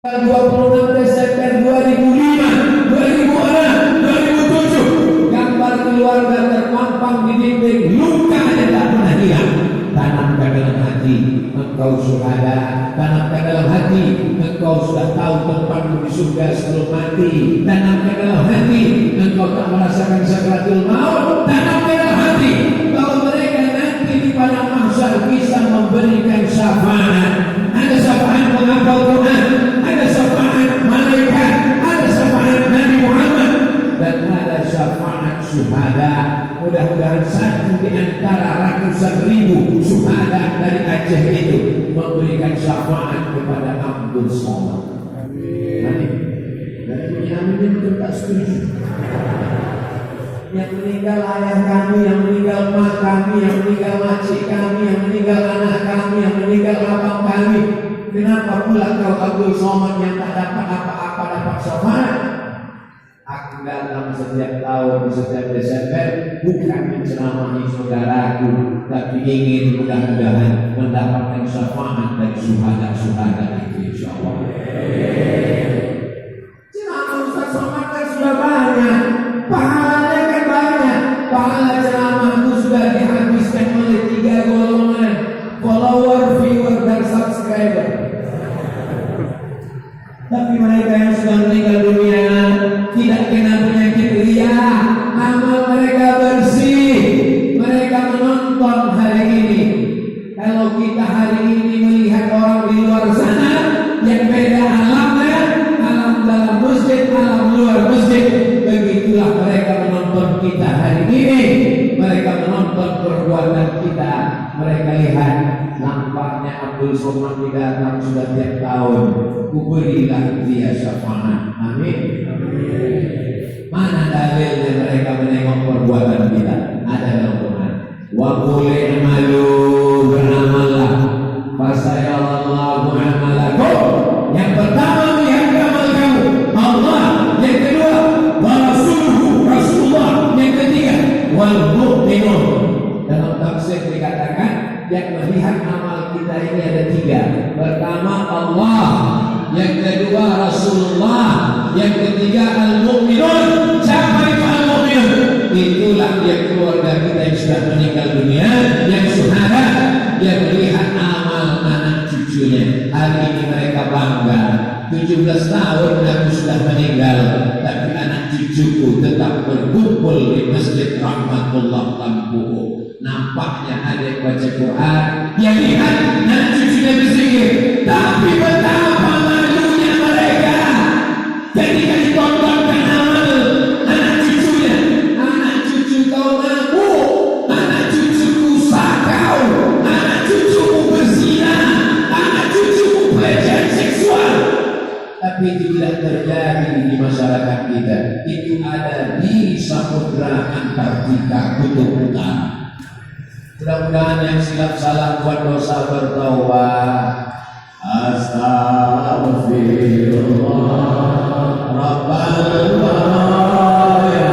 26 Desember 2005, 2006, 2007, gambar keluarga terpampang di dinding, luka yang tak pernah hilang. Tanamkan dalam hati, engkau syuhada. Tanamkan dalam hati, engkau sudah tahu tempatmu di surga sebelum mati. Tanamkan dalam hati, engkau tak merasakan sakratul maut. Tanamkan dalam hati bahwa mereka nanti di padang mahsyar bisa memberikan syafaat. Ada syafaat penghafal Quran, ada syafaat malaikat, ada syafaat Nabi Muhammad, dan ada syafaat syuhada. Mudah-mudahan satu di antara ratusan ribu syuhada dari Aceh itu memberikan syafaat kepada Abdul Somad. Amin. Dan punya amin itu tak setuju. Yang meninggal ayah kami, yang meninggal mak kami, yang meninggal makcik kami, yang meninggal anak kami, yang meninggal abang kami. Kenapa pula kau Abdul Somad yang tak dapat apa-apa dapat syafaat? Aku datang setiap tahun di setiap Desember bukan menceramahi saudaraku, tapi ingin mudah-mudahan mendapatkan syafaat dari syuhada-syuhada itu, insyaallah. Ceramah Ustaz Somad kan sudah banyak, pahalanya kan banyak. Pahala ceramah itu sudah dihabiskan oleh 3 golongan: follower, viewer, dan subscriber. Tapi mereka yang sudah meninggal dunia tidak kena penyakit ria, amal mereka bersih, mereka menonton hari ini. Kalau kita hari ini melihat orang di luar sana yang beda alamnya, alam dalam masjid, alam luar masjid, begitulah mereka menonton kita hari ini. Mereka menonton perbuatan kita. Mereka lihat nampaknya Abdul Somad datang sudah tiap tahun. Kuberilah dia syafaat. Amin. Mana dalilnya mereka menengok perbuatan kita? Ada dalam Quran. Wa qul i'malu, beramallah, fasayarallahu amalakum. Yang pertama lihat amal kamu, Allah. Yang kedua, wa rasuluhu, Rasulullah. Yang ketiga, wal mu'minun. Dalam tafsir dikatakan yang melihat amal kita ini ada 3. Pertama Allah, yang kedua Rasulullah, yang ketiga al-mu'minun. Siapa itu al-mu'minun? Itulah yang keluarga kita yang sudah meninggal dunia, yang syuhada, yang melihat amal anak cucunya. Hari ini mereka bangga. 17 tahun aku sudah meninggal, tapi anak cucuku tetap berkumpul di Masjid Rahmatullah Tampuhu. Nampaknya ada yang baca Quran, yang lihat anak cucunya berzikir, tapi betapa malunya mereka ketika ditontonkan amal anak cucunya. Anak cucu kau ngaku, anak cucuku sakau, anak cucuku berzina, anak cucuku pelecehan seksual. Tapi itu tidak terjadi di masyarakat kita. Itu ada di Samudra Antartika Kutub Utara. Mudah-mudahan yang silap salah buat dosa bertaubat. Astaghfirullah Rabbal Baraya,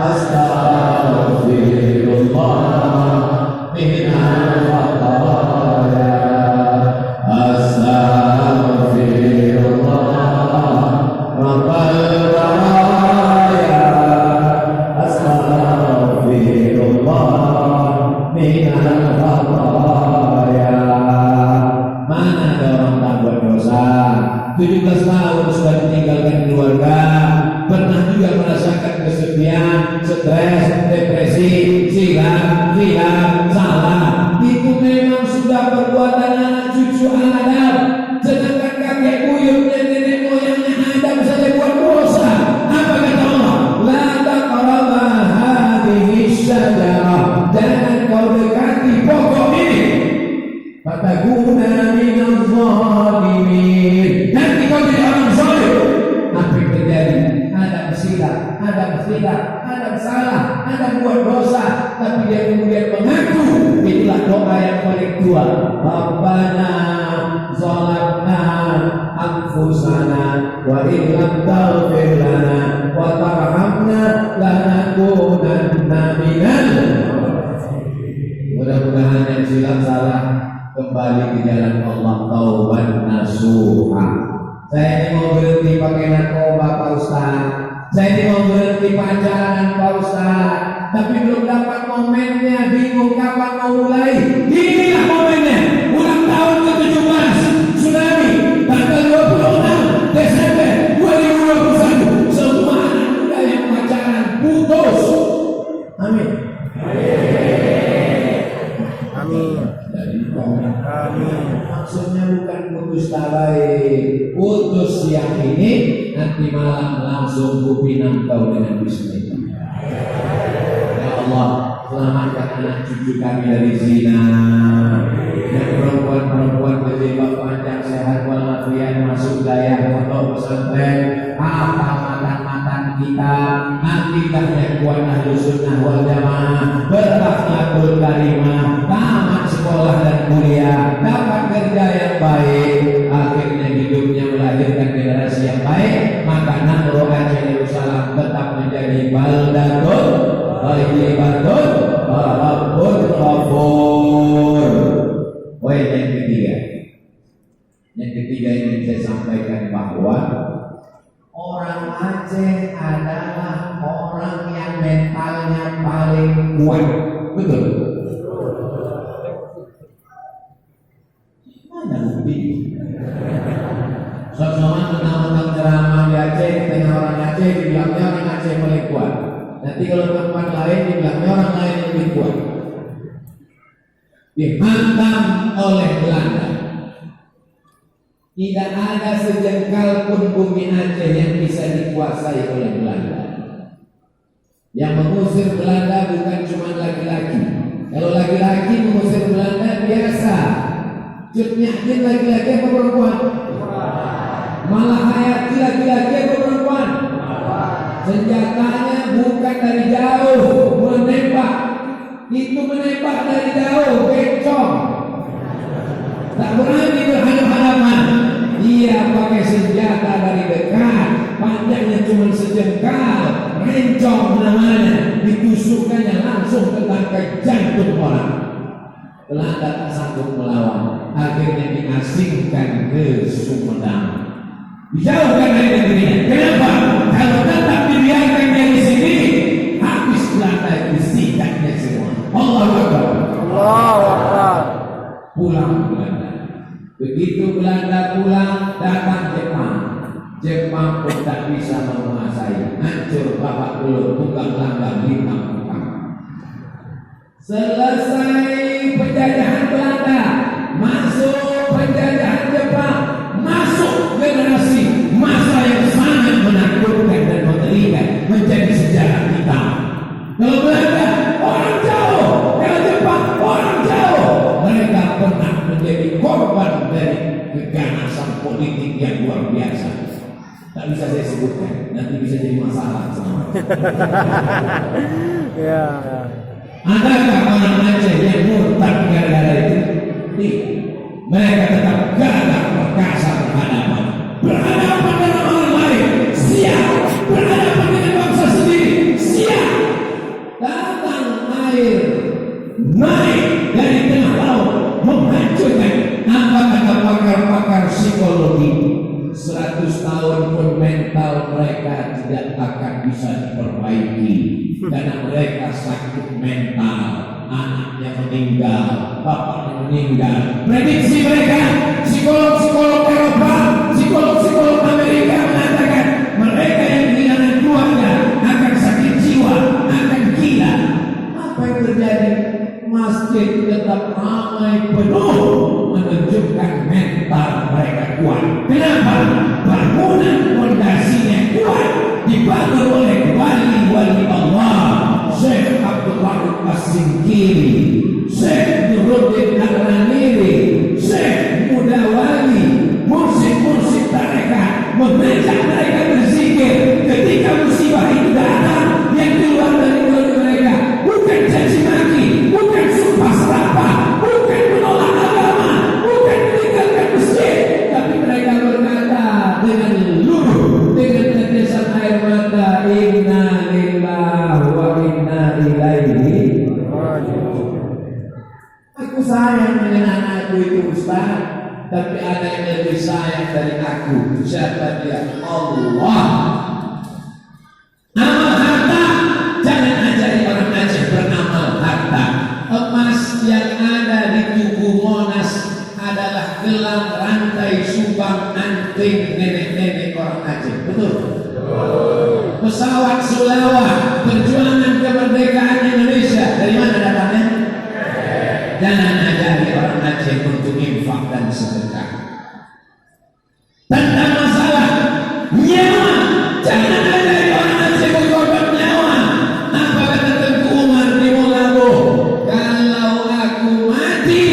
astaghfirullah minal khataya, astaghfirullah Rabbal Baraya, astaghfirullah minal khataya. Mana ada orang tak buat dosa? 17 tahun sudah ditinggalkan keluarga, pernah juga merasakan kesepian, stres, depresi, silam, salah. Itu memang sudah perbuatan anak cucu Adam. Sedangkan kakek buyutnya, nenek moyangnya Adam saja buat dosa. Apa kata Allah? La taqraba hadhihi syajarah. Jangan kau dekati pokok ini. Fatakuna minaz zalimin. Nanti kau jadi orang zalim. Apa yang terjadi? Adam silap, Adam salah, Adam buat dosa, tapi dia kemudian mengaku. Itulah doa yang paling tua. Rabbana zalamna anfusana wa in lam taghfir lana wa tarhamna lanakunanna minal. Mudah-mudahan yang silap salah kembali di jalan Allah taubat nasuha. Saya ini mau berhenti pakai narkoba Pak Ustaz. Saya ini mau berhenti pacaran Pak Ustaz. Tapi belum dapat momennya, bingung kapan mau mulai. Inilah momennya. Ulang tahun ke-17 Tsunami tanggal 26 Desember 2021. Semua anak muda yang pacaran putus. Amin. Amin. Amin. Maksudnya bukan putus tabai, putus yang ini nanti malam langsung kupinang kau dengan bismillah. Ya Allah, selamatkan anak cucu kami dari zina. Yang perempuan-perempuan berjilbab panjang sehat walafiat masuk daya pondok pesantren. Apa matan-matan kita? Akidahnya kuat ahlu sunnah wal jamaah, berakhlakul karimah, tamat sekolah dan kuliah, dapat kerja yang baik, akhirnya hidupnya melahirkan generasi yang baik. Maka Nangro Aceh Yerusalem tetap menjadi baldatun thayyibatun rabbun ghafur. Yang ketiga ini saya sampaikan bahwa orang Aceh adalah orang yang mentalnya paling kuat. Betul? Mana bukti? Soal-soal tentang ceramah di Aceh, tengah orang Aceh dibilangnya orang Aceh paling kuat. Nanti kalau tempat lain dibilangnya orang lain yang lebih kuat. Dihantam oleh Belanda. Tidak ada sejengkal pun bumi Aceh yang bisa dikuasai oleh Belanda. Yang mengusir Belanda bukan cuma laki-laki. Kalau laki-laki mengusir Belanda biasa. Cutnyakin laki-laki apa perempuan? Malah hayati laki-laki apa perempuan? Senjatanya bukan dari jauh menembak. Itu menembak dari jauh, bencong. Tak berani berhadapan-hadapan. Dia pakai senjata dari dekat, panjangnya cuma sejengkal, rencong namanya, ditusukkannya langsung ke tangkai jantung orang. Belanda tak sanggup melawan, akhirnya diasingkan ke Sumedang, dijauhkan dari negerinya. Kenapa? Kalau tetap dibiarkan dari sini, habis Belanda disikatnya semua. Allahu Akbar. Allahu Akbar. Pulang Belanda. Begitu Belanda pulang, datang Jepang. Jepang pun tak bisa menguasai. Hancur babak belur, tunggang langgang, lintang-lintang. Selesai penjajahan Belanda, masuk penjajahan Jepang, masuk generasi masa yang sangat menakutkan dan mengerikan, menjadi sejarah kita. Kalau Belanda orang jauh, kalau Jepang orang jauh, mereka pernah menjadi korban dari keganasan politik yang luar biasa. Tak bisa saya sebutkan, nanti bisa jadi masalah semua. Ya. Adakah orang Aceh yang murtad gara-gara itu? Tidak. Mereka tetap gagah perkasa berhadapan dengan orang lain, siap berhadapan dengan bangsa sendiri, siap. Datang air naik dari tengah laut menghancurkan. Apa kata pakar-pakar psikologi? 100 tahun pun mental mereka tidak akan bisa diperbaiki karena mereka sakit mental, anaknya meninggal, bapaknya meninggal. Prediksi mereka, psikolog-psikolog Eropa, psikolog-psikolog Amerika mengatakan mereka yang kehilangan keluarga akan sakit jiwa, akan gila. Apa yang terjadi? Masjid tetap ramai penuh, menunjukkan mental mereka kuat. Kenapa? Bangunan fondasinya kuat, dibangun oleh wali-wali Allah. Syekh Abdullah As-Singkiri, Syekh Nuruddin Al-Raniri, Syekh Mudawali, mursyid-mursyid tarekat mengajak mereka berzikir ketika musibah itu datang. Yang keluar dari mulut mereka bukan caci maki, bukan sumpah serapah, bukan menolak agama, bukan meninggalkan masjid, tapi mereka berkata dengan luruh, dengan tetesan air mata, inna lillahi wa inna ilaihi raji'un. Aku sayang dengan anakku itu Ustaz, tapi ada yang lebih sayang dari aku, siapa dia? Allah. Amal harta, jangan ajari orang Aceh beramal harta. Emas yang ada di tubuh Monas adalah gelang, rantai, sumbang, anting nenek-nenek orang Aceh. Betul? Pesawat Sulawak, perjuangan kemerdekaan Indonesia, dari mana datangnya? Jangan ajari orang Aceh untuk infak dan sedekah. Tentang masalah nyawa, jangan ajari orang Aceh berkorban nyawa. Apa kata Tengku Umar di Molabo? Kalau aku mati,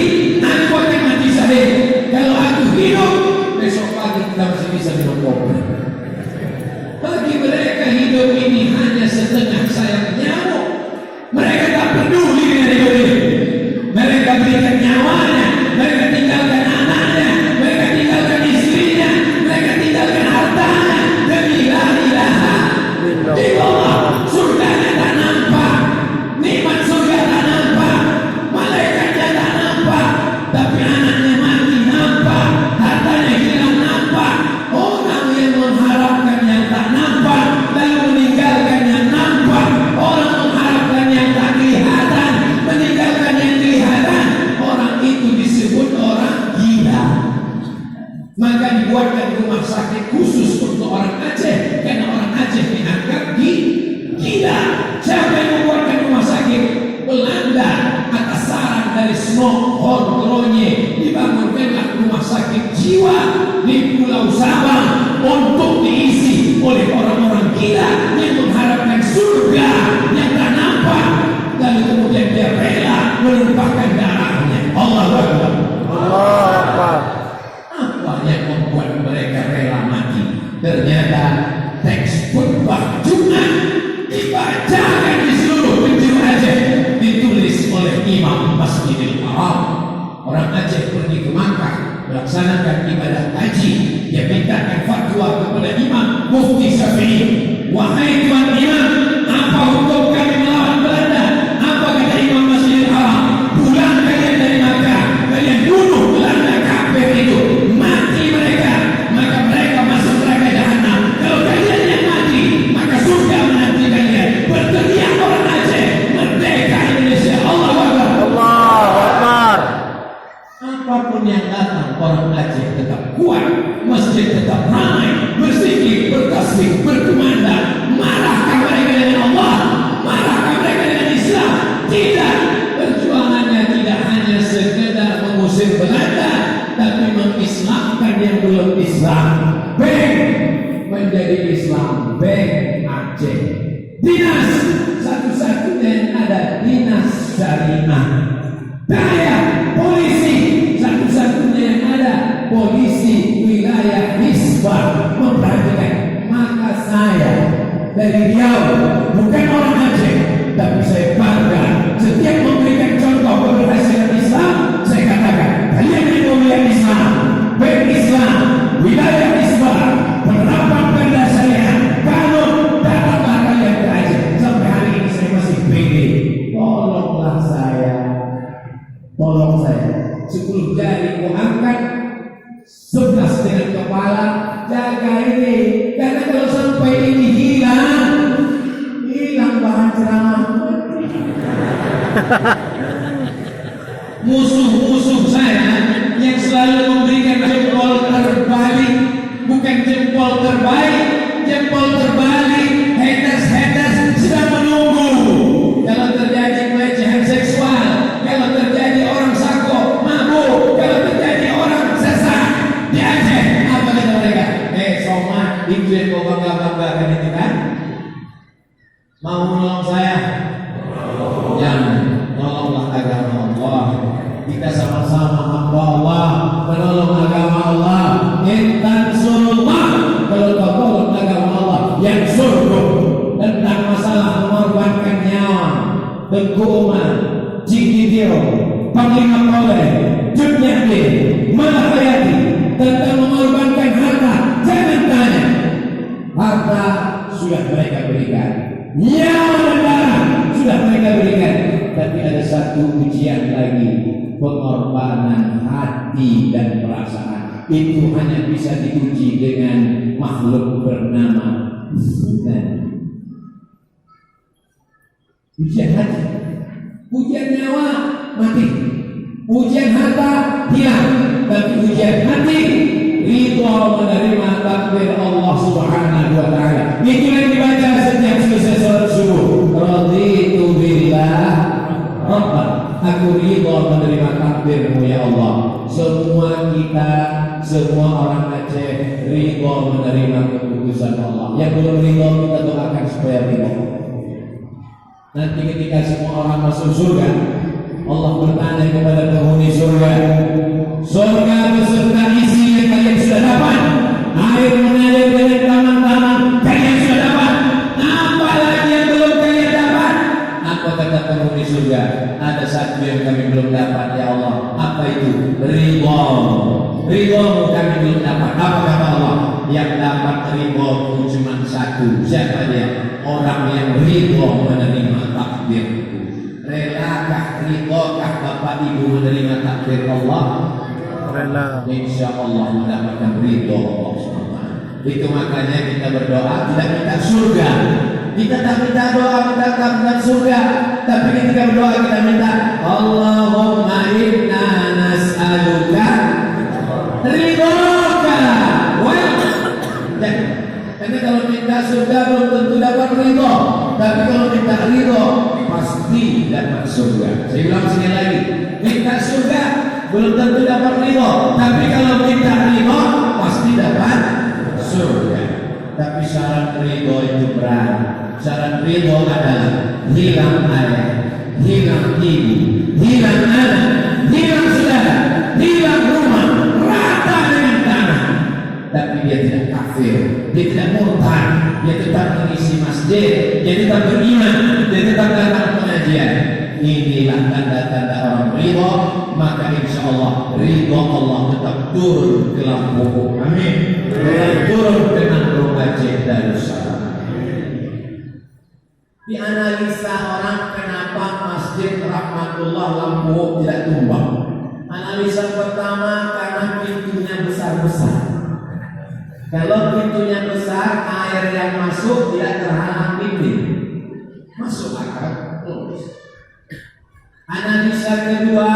aku akan mati syahid. Kalau aku hidup, besok pagi kita masih bisa minum kopi. Bagi mereka hidup ini hanya setengah sayap nyamuk. Mereka tak peduli dengan hidup ini. Mereka berikan nyawanya, mereka tinggalkan anaknya, mereka tinggalkan istrinya, mereka tinggalkan hartanya demi la ilaha illallah. Surganya tak nampak, nikmat surga tak nampak, malaikatnya tak nampak, tapi anaknya mati nampak, hartanya hilang nampak. Orang yang mengharapkan yang tak nampak lalu meninggalkan yang nampak. Orang mengharapkan yang tak kelihatan, meninggalkan yang kelihatan. Orang itu disebut orang gila. Maka dibuatkan rumah sakit khusus untuk orang Aceh, karena orang Aceh dianggap gila. Siapa yang membuatkan rumah sakit? Belanda atas saran dari Snok Hortronje dibangunkanlah rumah sakit jiwa di Pulau Sabang untuk diisi oleh orang-orang gila yang mengharapkan surga yang tak nampak, lalu kemudian dia rela menumpahkan darahnya. Allahu Akbar. Allahu Akbar. Apa yang membuat mereka rela mati? Ternyata teks khutbah Jumat dibacakan di seluruh penjuru Aceh, ditulis oleh Imam Masjidil Haram. Orang Aceh pergi ke Makkah melaksanakan ibadah haji, dia mintakan fatwa kepada Imam Mufti Syafi'i. Wahai Tuan Imam, apa hukum kami melawan Belanda? Apa kata Imam Masjidil Haram? Pulang kalian dari Makkah, kalian bunuh Belanda kafir itu, mati mereka, maka mereka masuk neraka jahanam. Kalau kalian yang mati, maka surga menanti kalian. Berteriak orang Aceh, merdeka Indonesia. Allahu Akbar. Allahu Akbar. Apapun yang datang, orang Aceh tetap kuat, masjid tetap ramai, berzikir, bertasbih, berkumandang. Marahkah mereka dengan Allah? Marahkah mereka dengan Islam? Tidak. Perjuangannya tidak hanya sekedar mengusir Belanda, tapi mengislamkan yang belum Islam. Beng menjadi Islam. Beng Aceh. Dinas satu-satunya yang ada, dinas syariah. Daya polisi satu-satunya yang ada, polisi wilayah Hisbah memperhatikan. Maka saya dari Riau, bukan orang Aceh, tapi saya bangga setiap memberikan contoh keberhasilan Islam. Saya katakan, kalian yang memuliakan Islam, baik Islam, wilayah Hisbah, penerapan perda syariah, kalau datanglah kalian ke Aceh. Sampai hari ini saya masih pede. Tolonglah saya, tolong saya. 10 jari ku angkat, 11 dengan kepala. Jaga ini, karena kalau sampai ini hilang bahan ceramah. Musuh-musuh saya yang selalu memberikan jempol terbalik, bukan jempol terbaik, jempol terbalik. Haters sedang menunggu. Kalau terjadi pelecehan seksual, kalau terjadi orang sako mabuk, kalau terjadi orang sesat di Aceh, apa kata mereka? Soma, itu yang kau bangga-banggakan itu kan? Mau menolong saya? Jangan. Tolonglah agama Allah. Kita sama-sama hamba Allah, menolong agama Allah. Intan surullah. Kalau kau tolong agama Allah, yang surga. Tentang masalah mengorbankan nyawa, Tengku Umar, Cikidiro, Panglima Kolej, Cut Nyahdin, Malahayati, tentang mengorbankan harta. Jangan tanya, harta sudah mereka berikan, nyawa dan darah sudah mereka berikan, tapi ada satu ujian lagi, pengorbanan hati dan perasaan. itu hanya bisa diuji dengan makhluk bernama Tuhan. Ujian hati, ujian nyawa mati, ujian harta hilang, tapi ujian hati ridho menerima takdir Allah Subhanahu wa taala. Itu yang dibaca setiap selesai salat subuh. Raditu billah Rabbah. Aku ridho menerima takdirmu ya Allah. Semua kita, semua orang Aceh ridho menerima keputusan Allah. Yang belum ridho kita doakan supaya ridho. Nanti ketika semua orang masuk surga, Allah bertanya kepada penghuni surga, surga beserta isi yang kalian sudah dapat, air mengalir dengan taman-taman kalian sudah dapat, apa lagi yang belum kalian dapat? Apa kata penghuni surga? Ada satu yang kami belum dapat ya Allah. Apa itu? Ridho. Ridho kami belum dapat. Apa kata Allah? Yang dapat ridho cuma satu. Siapa dia? Orang yang ridho menerima takdirku. Relakah, ridhokah Bapak Ibu menerima takdir Allah? Rela. Insya Allah mendapatkan ridho Allah SWT. Itu makanya kita berdoa tidak minta surga. Kita tak minta doa mendapatkan surga, tapi ketika berdoa kita minta Allahumma inna nas'aluka ridhoka. Karena kalau minta surga belum tentu dapat ridho, tapi kalau minta ridho pasti dapat surga. Saya ulang sekali lagi, minta surga belum tentu dapat ridho, tapi kalau minta ridho pasti dapat surga. Tapi syarat ridho itu berat. Syarat ridho adalah hilang ayah, hilang ibu, hilang anak, hilang saudara, hilang rumah, rata dengan tanah. Tapi dia tidak kafir, dia tidak murtad, dia tetap mengisi masjid, dia tetap beriman, dia tetap datang pengajian. Inilah tanda-tanda orang ridho, maka insya Allah ridho Allah tetap turun ke Lampung. Amin. Turun ke Nangro Aceh Darussalam. Dianalisa orang kenapa Masjid Rahmatullah Lampung tidak tumbang. Analisa pertama karena pintunya besar-besar. Kalau pintunya besar, air yang masuk tidak terhalang dinding. Masuk akal logis. Analisa kedua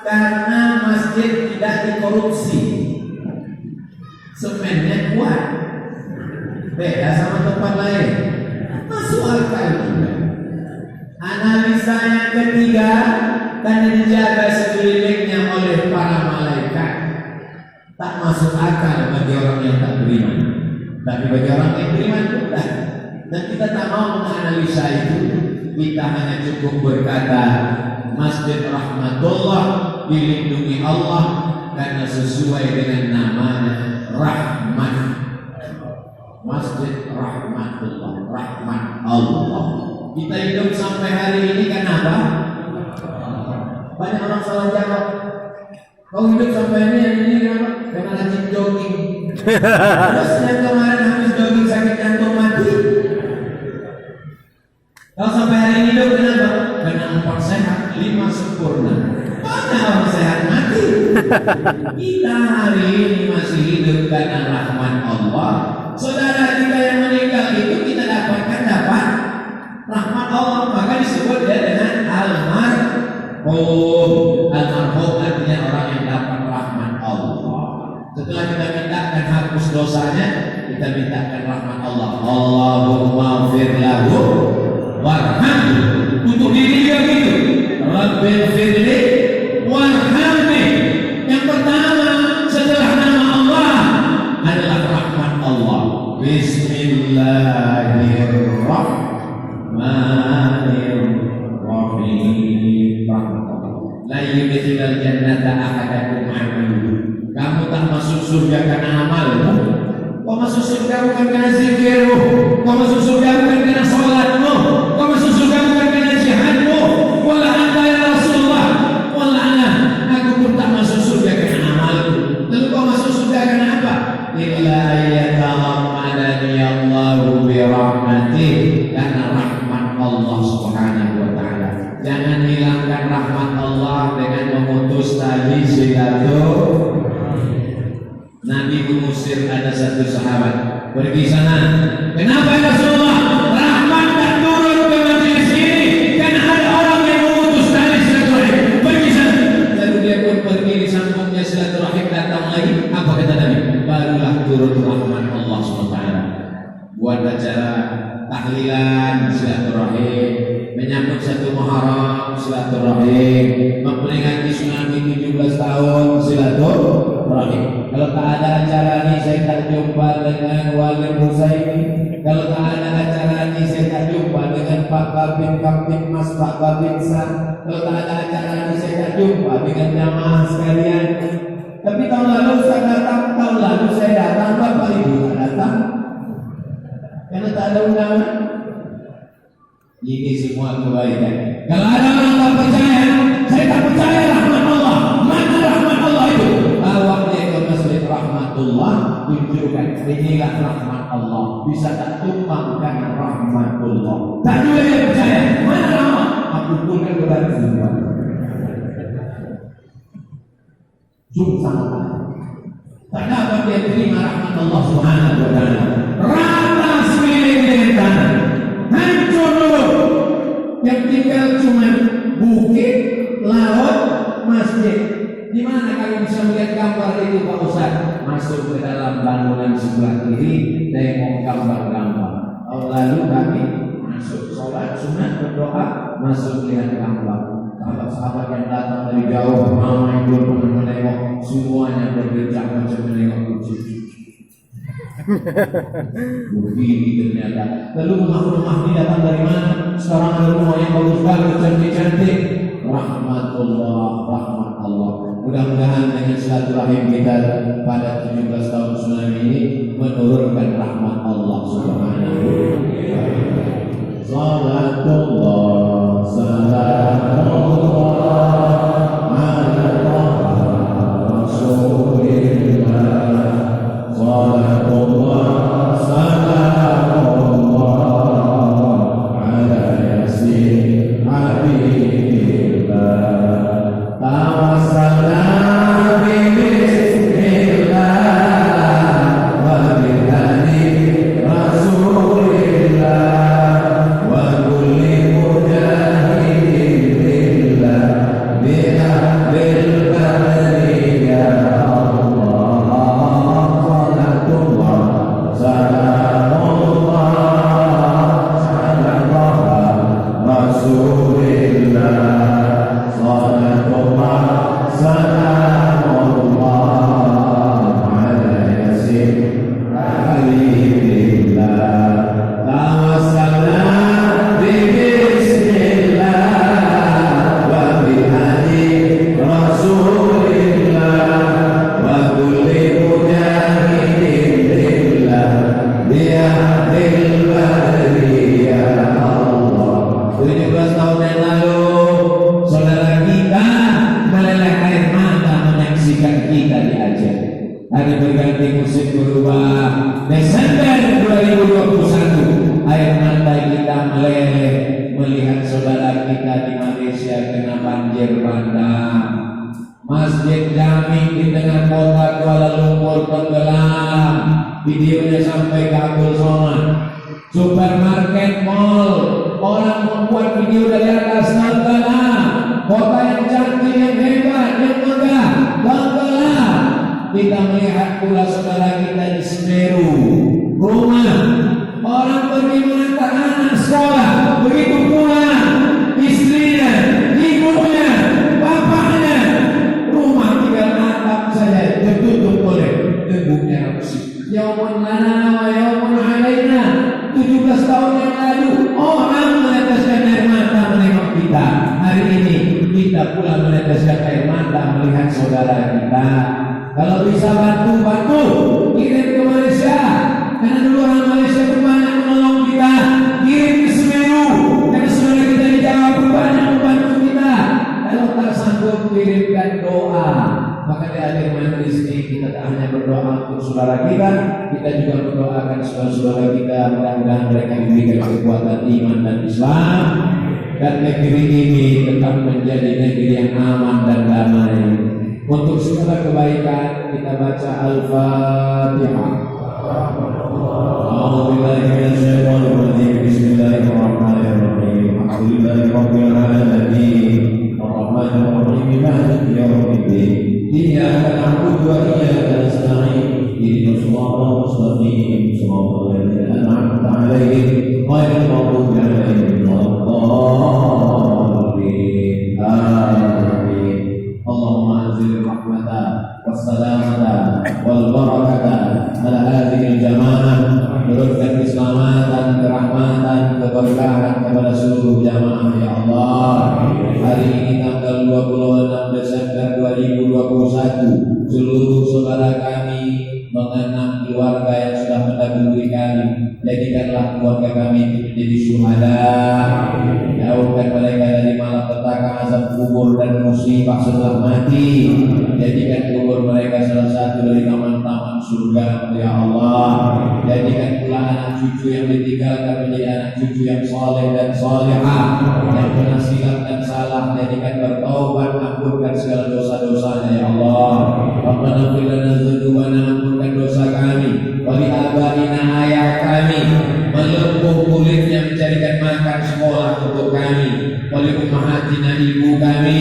karena masjid tidak dikorupsi. Semennya kuat. Beda sama tempat lain. Masuk akal juga. Analisa yang ketiga karena dijaga sekelilingnya oleh para malaikat. Tak masuk akal bagi orang yang tak beriman. Tapi bagi orang yang beriman sudah. Dan kita tak mau menganalisa itu. Kita hanya cukup berkata Masjid Rahmatullah dilindungi Allah karena sesuai dengan namanya Rahmat. Masjid Rahmatullah, Rahmat Allah. Kita hidup sampai hari ini kenapa? Banyak orang salah jawab. Kau hidup sampai ini kenapa? Karena rajin jogging. Terus yang kemarin habis jogging sakit jantung mati. Kau sampai hari ini hidup kenapa? Karena 4 sehat, 5 sempurna. Banyak orang sehat mati. Kita hari ini masih hidup karena rahmat Allah. Saudara kita yang meninggal itu kita dapat rahmat Allah, maka disebut dia dengan almarhum. Almarhum artinya orang yang dapat rahmat Allah. Setelah kita mintakan hapus dosanya, kita mintakan rahmat Allah. Allahumma ighfir lahu warhamhu. Untuk diri dia gitu. Rabbil firli warhamni. Yang pertama setelah nama Allah adalah rahmat Allah. Bismillahirrahmanirrahim. La yudkhilul jannata ahadakum amaluhu. Kamu tak masuk surga karena amalmu. Kau masuk surga bukan karena zikirmu. Kau masuk surga bukan karena salatmu. Kau masuk surga bukan karena jihadmu. Wala anta ya Rasulullah. Wala ana. Aku pun tak masuk surga karena amalku. Lalu kau masuk surga karena apa? Illa yataghammadani Allahu bi rahmatih. Karena rahmat Allah Subhanahu wa taala. Jangan hilangkan rahmat Allah dengan memutus tali silaturahmi. Nabi mengusir ada satu sahabat pergi sana. Kenapa ya Rasulullah? Rahmat tak turun ke majelis ini karena ada orang yang memutus tali silaturahim. Pergi sana. Lalu dia pun pergi, disambungnya silaturahim, datang lagi. Apa kata Nabi? Barulah turun rahmat Allah SWT. Buat acara tahlilan silaturahim, menyambut satu Muharram silaturahim, memperingati tsunami 17 tahun silaturahim. Kalau tak ada acara ini saya tak jumpa dengan Wali Husaini. Kalau tak ada acara ini saya tak jumpa dengan Pak Kabin Kapten Mas Pak Kabin San. Kalau tak ada acara ini saya tak jumpa dengan jamaah sekalian. Tapi tahun lalu saya datang, tahun lalu saya datang, Bapak Ibu tak datang karena tak ada undangan. Ini semua kebaikan. Kalau ada orang tak percaya, saya tak percaya rahmat Allah. Mana rahmat Allah itu? Bawa dia ke masjid rahmatullah, tunjukkan inilah rahmat Allah. Bisa tak tumpangkan rahmatullah. Tak juga dia percaya. Mana rahmat? Aku pukulkan berat semua. Sama. Tak dapat dia terima rahmat Allah Subhanahu wa taala. Rata sekeliling dengan tanah. Hancur dulu. Yang tinggal cuma bukit, laut, masjid. Di mana kalian bisa melihat gambar itu Pak Ustaz? Masuk ke dalam bangunan sebelah kiri, tengok gambar-gambar. Lalu kami masuk sholat sunat, berdoa, masuk lihat gambar. Sahabat-sahabat yang datang dari jauh, ramai belum pernah menengok, semuanya bergerak macam menengok kucing. Begini ternyata. Lalu rumah-rumah ini datang dari mana? Sekarang ada rumah yang bagus banget, cantik-cantik. Rahmatullah, rahmat Allah. Mudah-mudahan dengan silaturahim kita pada 17 tahun tsunami ini menurunkan rahmat Allah Subhanahu wa taala. Salatullah, salamullah ala Rasulillah. Salatullah, salamullah ala Yasin Habibillah. Tawassalna bismillah wa bihadi Rasulillah wa kulli mujahidin lillah bi'ahdil badri ya Allah. Salatullah, salamullah ala Rasulillah. Salatullah, salamullah ala Yasin Habibillah. Tawassalna bismillah wa bihadi Rasulillah wa kulli mujahidin lillah bi'ahdil badri ya Allah. 17 tahun yang lalu saudara kita meleleh air mata menyaksikan kita di Aceh. Hari berganti musim berubah. Desember 2021 air mata kita meleleh melihat saudara kita di Malaysia kena banjir bandang. Masjid Jami di tengah kota Kuala Lumpur tenggelam. Videonya sampai ke Abdul Somad. Supermarket, mall, orang membuat video dari atas tenggelam. Kota yang cantik, yang hebat, yang megah, tenggelam. Kita melihat pula saudara kita di Semeru, rumah orang pergi mengantar anak sekolah, begitu pula istrinya, ibunya, bapaknya, rumah tinggal atap saja tertutup oleh temboknya besi. Yaumun lana wa yaumun alaina. 17 tahun yang lalu orang meneteskan air mata menengok kita. Hari ini kita pula meneteskan air mata melihat saudara kita. Kalau bisa bantu, kirim ke Malaysia. Karena dulu orang Malaysia banyak menolong kita. Kirim ke Semeru. Karena saudara kita di Jawa banyak membantu kita. Kalau tak sanggup kirimkan doa. Maka di akhir majelis ini kita tak hanya berdoa untuk saudara kita juga mendoakan saudara-saudara kita. Mudah-mudahan mereka diberikan kekuatan iman dan Islam, dan negeri ini tetap menjadi negeri yang aman dan damai. Untuk segala kebaikan kita baca Al-Fatihah. A'udzubillahi minasyaitonir rajim. Bismillahirrahmanirrahim. Alhamdulillahirabbil alamin. Arrahmanir rahim. Maliki yaumiddin. Iyyaka na'budu wa iyyaka nasta'in. Ihdinas siratal mustaqim. Shiratal ladzina an'amta 'alaihim ghairil maghdubi 'alaihim waladdallin. Amin. Allahumma anzil rahmata wassalamata wal barakata ala hadhihi al-jamaah. Turunkan keselamatan, kerahmatan, keberkahan kepada seluruh jamaah ya Allah. Hari ini tanggal 26 Desember 2021, seluruh saudara kami mengenang keluarga yang sudah mendahului kami. Jadikanlah keluarga kami menjadi syuhada. Jauhkan mereka dari malapetaka azab kubur dan musibah setelah mati. Jadikan kubur mereka salah satu dari taman-taman surga ya Allah. Jadikan pula anak cucu yang ditinggalkan menjadi anak cucu yang saleh dan salihah, yang pernah silap dan salah jadikan bertaubat, ampunkan segala dosa-dosanya ya Allah. Rabbana ighfir lana dzunubana, ampunkan dosa kami, wali abaina, ayah kami, melumpuh kulitnya mencarikan makan sekolah untuk kami, wali ummahatina, ibu kami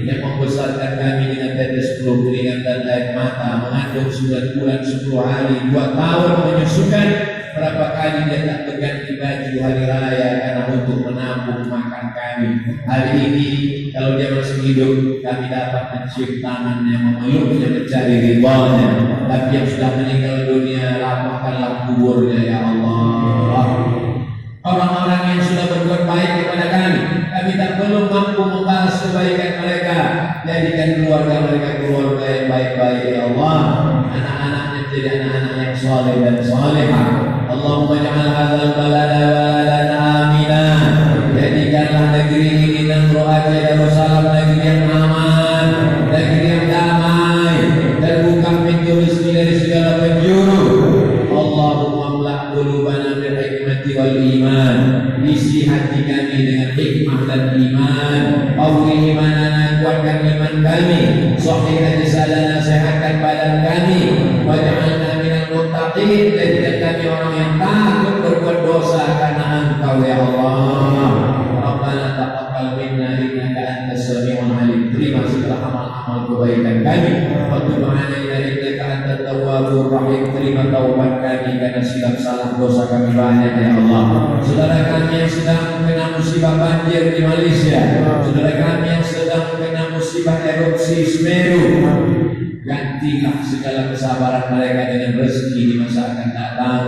yang membesarkan kami dengan tetes peluh keringat dan air mata, mengandung 9 bulan 10 hari 2 tahun menyusukan. Berapa kali dia tak berganti baju hari raya karena untuk menampung makan kami. Hari ini kalau dia masih hidup, kami dapat mencium tangannya, memeluknya, mencari ridhonya. Tapi yang sudah meninggal dunia, lapangkanlah kuburnya ya Allah. Orang-orang yang sudah berbuat baik kepada kami tak belum mampu membalas kebaikan mereka. Jadikan keluarga mereka keluarga yang baik-baik ya Allah. Anak-anaknya menjadi anak-anak yang saleh dan salihah. Allahumma ja'al hadzal balada baladan amina. Jadikanlah negeri ini Nangro Aceh Darussalam negeri yang aman, negeri yang damai, dan buka pintu rezeki dari segala penjuru. Allahumma mla' qulubana bil hikmati wal iman. Isi hati kami dengan hikmah dan iman. Qawwi imanana, kuatkan iman kami. Sahihkan jasadana, sehatkan badan kami. Waj'alna minal muttaqin, jadikan kami orang yang takut berbuat dosa karena Engkau ya Allah. Rabbana taqabbal minna innaka antas samiul alim. Terima segala amal-amal kebaikan kami. Wa tub 'alaina innaka antat tawwabur rahim. Terima taubat kami karena silap salah dosa kami banyak ya Allah. Saudara kami yang sedang kena musibah banjir di Malaysia, saudara kami yang sedang kena musibah erupsi Semeru, gantilah segala kesabaran mereka dengan rezeki di masa akan datang.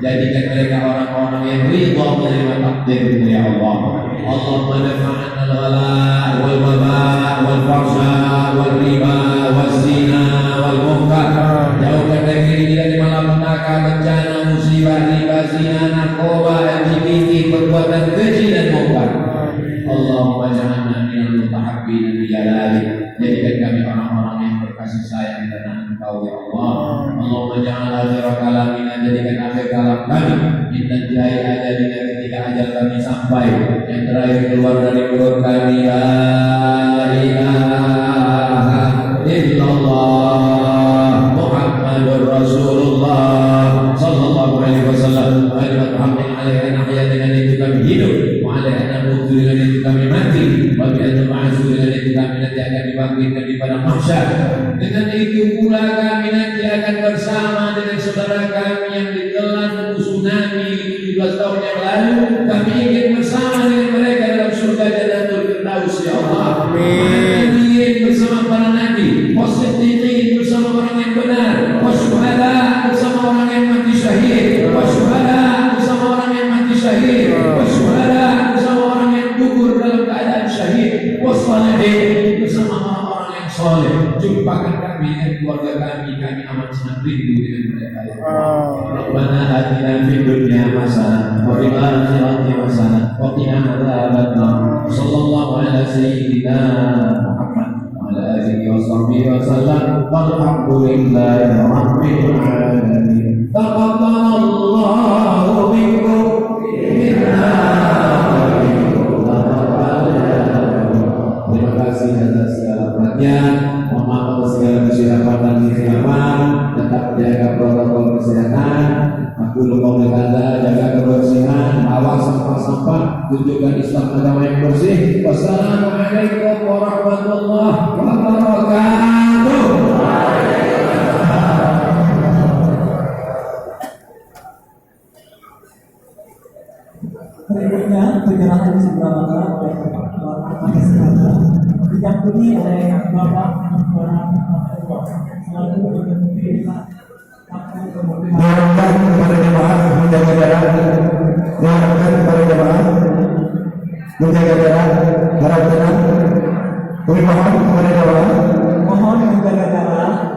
Jadikan mereka orang-orang yang ridha menerima takdir ya Allah. Allahumma dafa'an al-ghala wal waba wal fahsya wal riba wal zina wal munkar. Jauhkan negeri ini dari malapetaka, bencana, musibah, riba, zina, narkoba, LGBT, perbuatan keji dan munkar. Allahumma ja'alna minal mutahabbina bi jalalik. Jadikan kami orang-orang yang berkasih sayang karena Engkau ya Allah. Allahumma ja'al akhir kalamina, jadikan akhir kalam kami inna jai ajalina, ketika ajal kami sampai, yang terakhir keluar dari mulut kami, la ilaha illallah Muhammadur Rasulullah sallallahu alaihi wasallam. Kalimat hamdin alaihi nahya, dengan itu kami hidup, wa alaihi namutu, dengan itu kami mati, wa bi'atu ma'azu, dengan itu kami nanti akan dibangkitkan di padang mahsyar. Dengan itu pula kami nanti akan bersama dengan saudara kami yang ditelan tsunami 17 tahun yang lalu. Kami ingin bersama dengan mereka dalam surga Jannatul Firdaus ya Allah. Amin. Bersama para nabi, wasiddiqin, bersama orang yang benar, wasyuhada, bersama orang yang mati syahid, wasyuhada, bersama orang yang mati syahid, wasyuhada, bersama orang yang gugur dalam keadaan syahid, wassalihin, bersama orang-orang yang soleh. Jumpakan kami dengan keluarga kami amat sangat rindu dengan mereka ya Allah. Rabbana atina fid dunya hasanah wa fil akhirati hasanah wa qina adzabannar. Sallallahu ala sayyidina Muhammad wa ala alihi wa sahbihi wa sallam. Walhamdulillahi rabbil alamin. Taqabbalallahu minkum inna. Terima kasih atas segala perhatian. Mohon maaf Dulu qawli hadza, jaga kebersihan, awas sampah-sampah, tunjukkan Islam agama yang bersih. Wassalamualaikum warahmatullahi wabarakatuh. Berikutnya penyerahan sembako oleh Bapak didampingi oleh Bapak selalu berterima kasih kepada jemaah